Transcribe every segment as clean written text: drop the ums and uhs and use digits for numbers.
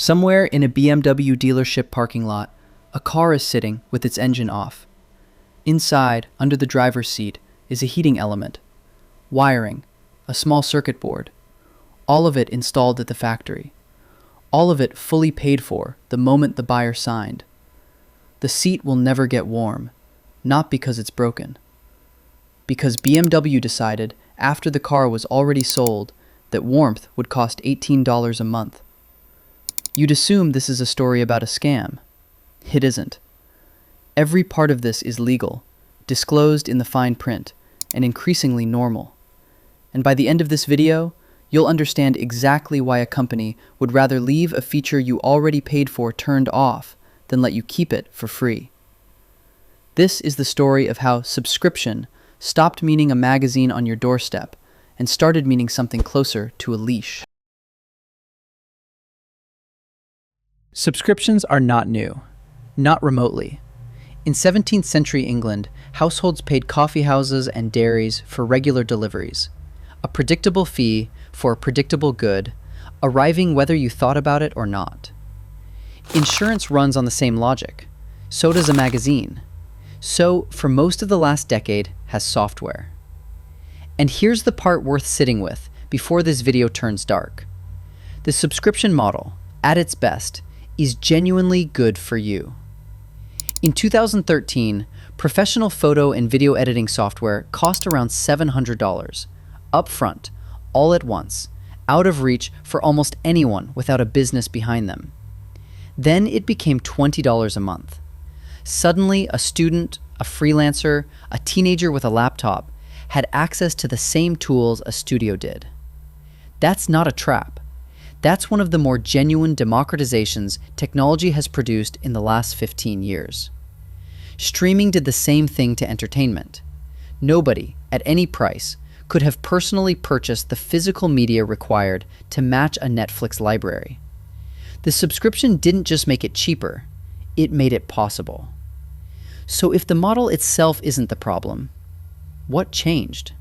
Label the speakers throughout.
Speaker 1: Somewhere in a BMW dealership parking lot, a car is sitting with its engine off. Inside, under the driver's seat, is a heating element, wiring, a small circuit board, all of it installed at the factory. All of it fully paid for the moment the buyer signed. The seat will never get warm, not because it's broken. Because BMW decided, after the car was already sold, that warmth would cost $18 a month. You'd assume this is a story about a scam. It isn't. Every part of this is legal, disclosed in the fine print, and increasingly normal. And by the end of this video, you'll understand exactly why a company would rather leave a feature you already paid for turned off than let you keep it for free. This is the story of how subscription stopped meaning a magazine on your doorstep and started meaning something closer to a leash. Subscriptions are not new, not remotely. In 17th century England, households paid coffee houses and dairies for regular deliveries, a predictable fee for a predictable good, arriving whether you thought about it or not. Insurance runs on the same logic. So does a magazine. So, for most of the last decade, has software. And here's the part worth sitting with before this video turns dark. The subscription model, at its best, is genuinely good for you. In 2013, professional photo and video editing software cost around $700, upfront, all at once, out of reach for almost anyone without a business behind them. Then it became $20 a month. Suddenly, a student, a freelancer, a teenager with a laptop had access to the same tools a studio did. That's not a trap. That's one of the more genuine democratizations technology has produced in the last 15 years. Streaming did the same thing to entertainment. Nobody, at any price, could have personally purchased the physical media required to match a Netflix library. The subscription didn't just make it cheaper, it made it possible. So if the model itself isn't the problem, what changed?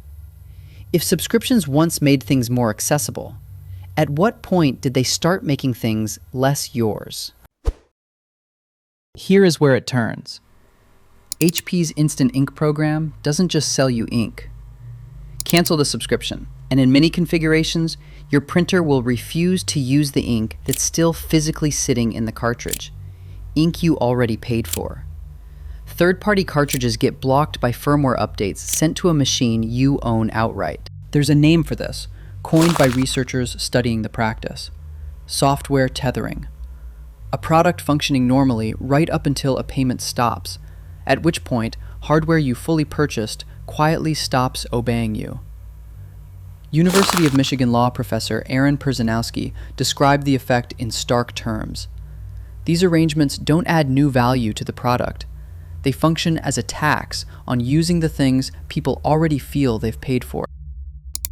Speaker 1: If subscriptions once made things more accessible, at what point did they start making things less yours? Here is where it turns. HP's Instant Ink program doesn't just sell you ink. Cancel the subscription, and in many configurations, your printer will refuse to use the ink that's still physically sitting in the cartridge, ink you already paid for. Third-party cartridges get blocked by firmware updates sent to a machine you own outright. There's a name for this, coined by researchers studying the practice: software tethering. A product functioning normally right up until a payment stops, at which point hardware you fully purchased quietly stops obeying you. University of Michigan law professor Aaron Perzanowski described the effect in stark terms. These arrangements don't add new value to the product. They function as a tax on using the things people already feel they've paid for.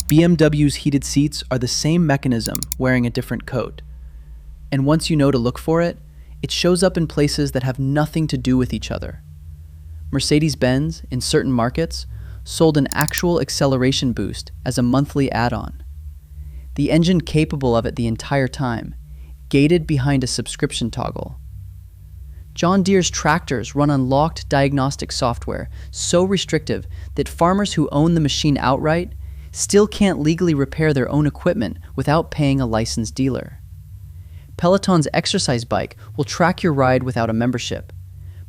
Speaker 1: BMW's heated seats are the same mechanism wearing a different coat. And once you know to look for it, it shows up in places that have nothing to do with each other. Mercedes-Benz, in certain markets, sold an actual acceleration boost as a monthly add-on. The engine capable of it the entire time, gated behind a subscription toggle. John Deere's tractors run on locked diagnostic software so restrictive that farmers who own the machine outright still can't legally repair their own equipment without paying a licensed dealer. Peloton's exercise bike will track your ride without a membership,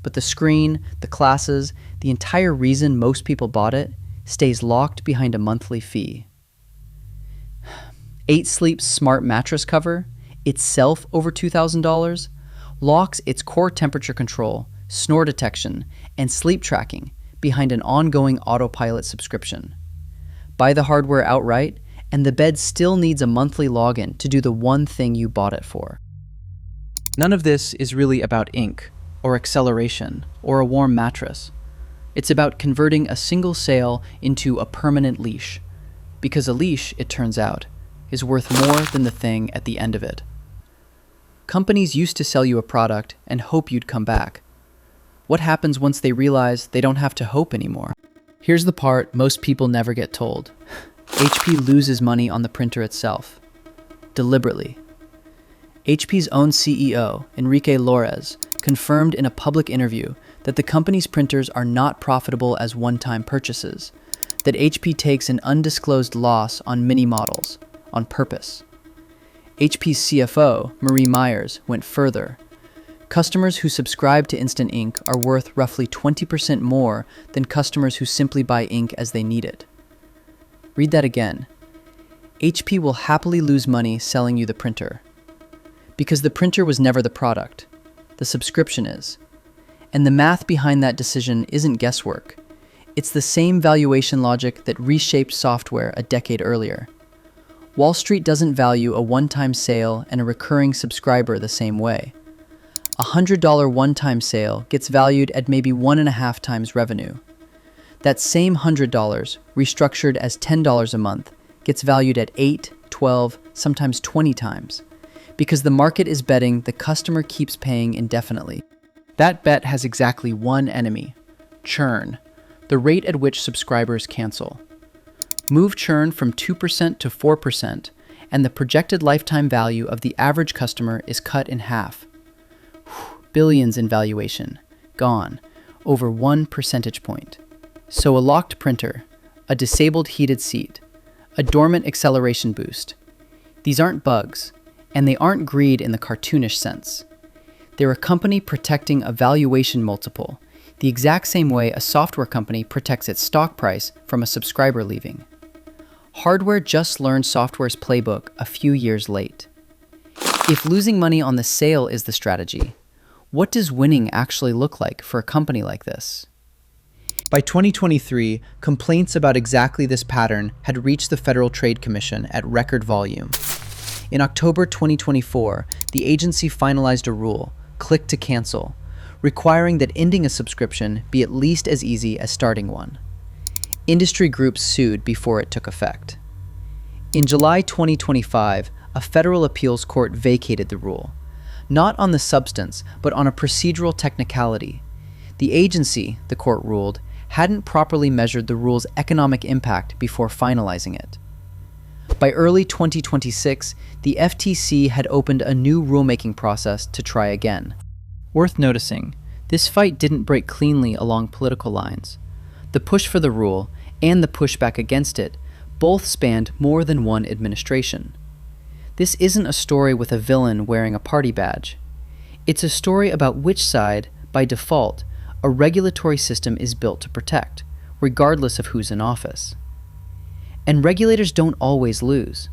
Speaker 1: but the screen, the classes, the entire reason most people bought it stays locked behind a monthly fee. 8 Sleep's smart mattress cover, itself over $2,000, locks its core temperature control, snore detection, and sleep tracking behind an ongoing autopilot subscription. Buy the hardware outright, and the bed still needs a monthly login to do the one thing you bought it for. None of this is really about ink, or acceleration, or a warm mattress. It's about converting a single sale into a permanent leash, because a leash, it turns out, is worth more than the thing at the end of it. Companies used to sell you a product and hope you'd come back. What happens once they realize they don't have to hope anymore? Here's the part most people never get told. HP loses money on the printer itself. Deliberately. HP's own CEO, Enrique Lores, confirmed in a public interview that the company's printers are not profitable as one-time purchases, that HP takes an undisclosed loss on mini models, on purpose. HP's CFO, Marie Myers, went further. Customers who subscribe to Instant Ink are worth roughly 20% more than customers who simply buy ink as they need it. Read that again. HP will happily lose money selling you the printer. Because the printer was never the product. The subscription is. And the math behind that decision isn't guesswork. It's the same valuation logic that reshaped software a decade earlier. Wall Street doesn't value a one-time sale and a recurring subscriber the same way. A $100 one-time sale gets valued at maybe 1.5 times revenue. That same $100, restructured as $10 a month, gets valued at 8, 12, sometimes 20 times, because the market is betting the customer keeps paying indefinitely. That bet has exactly one enemy: churn, the rate at which subscribers cancel. Move churn from 2% to 4%, and the projected lifetime value of the average customer is cut in half. Billions in valuation, gone, over 1 percentage point. So a locked printer, a disabled heated seat, a dormant acceleration boost. These aren't bugs, and they aren't greed in the cartoonish sense. They're a company protecting a valuation multiple, the exact same way a software company protects its stock price from a subscriber leaving. Hardware just learned software's playbook a few years late. If losing money on the sale is the strategy, what does winning actually look like for a company like this? By 2023, complaints about exactly this pattern had reached the Federal Trade Commission at record volume. In October 2024, the agency finalized a rule, click to cancel, requiring that ending a subscription be at least as easy as starting one. Industry groups sued before it took effect. In July 2025, a federal appeals court vacated the rule, not on the substance, but on a procedural technicality. The agency, the court ruled, hadn't properly measured the rule's economic impact before finalizing it. By early 2026, the FTC had opened a new rulemaking process to try again. Worth noticing, this fight didn't break cleanly along political lines. The push for the rule and the pushback against it both spanned more than one administration. This isn't a story with a villain wearing a party badge. It's a story about which side, by default, a regulatory system is built to protect, regardless of who's in office. And regulators don't always lose.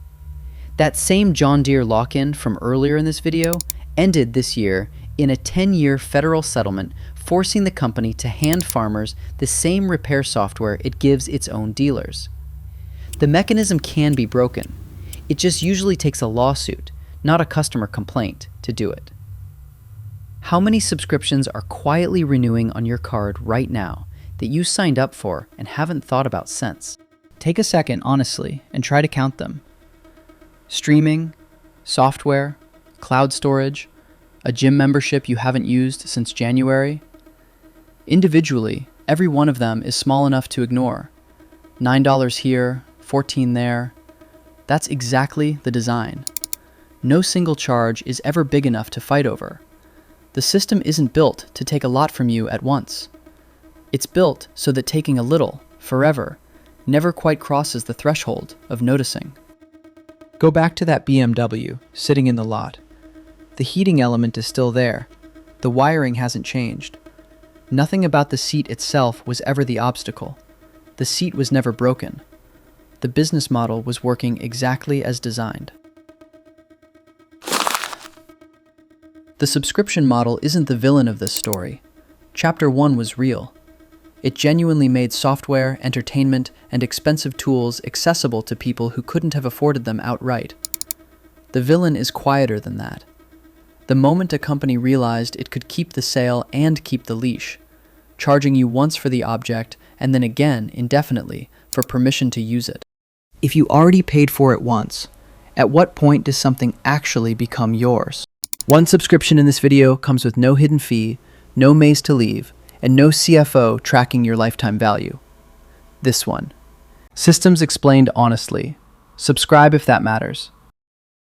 Speaker 1: That same John Deere lock-in from earlier in this video ended this year in a 10-year federal settlement forcing the company to hand farmers the same repair software it gives its own dealers. The mechanism can be broken. It just usually takes a lawsuit, not a customer complaint, to do it. How many subscriptions are quietly renewing on your card right now that you signed up for and haven't thought about since? Take a second, honestly, and try to count them. Streaming, software, cloud storage, a gym membership you haven't used since January. Individually, every one of them is small enough to ignore. $9 here, $14 there. That's exactly the design. No single charge is ever big enough to fight over. The system isn't built to take a lot from you at once. It's built so that taking a little, forever, never quite crosses the threshold of noticing. Go back to that BMW sitting in the lot. The heating element is still there. The wiring hasn't changed. Nothing about the seat itself was ever the obstacle. The seat was never broken. The business model was working exactly as designed. The subscription model isn't the villain of this story. Chapter 1 was real. It genuinely made software, entertainment, and expensive tools accessible to people who couldn't have afforded them outright. The villain is quieter than that. The moment a company realized it could keep the sale and keep the leash, charging you once for the object and then again, indefinitely, for permission to use it. If you already paid for it once, at what point does something actually become yours? One subscription in this video comes with no hidden fee, no maze to leave, and no CFO tracking your lifetime value. This one. Systems explained honestly. Subscribe if that matters.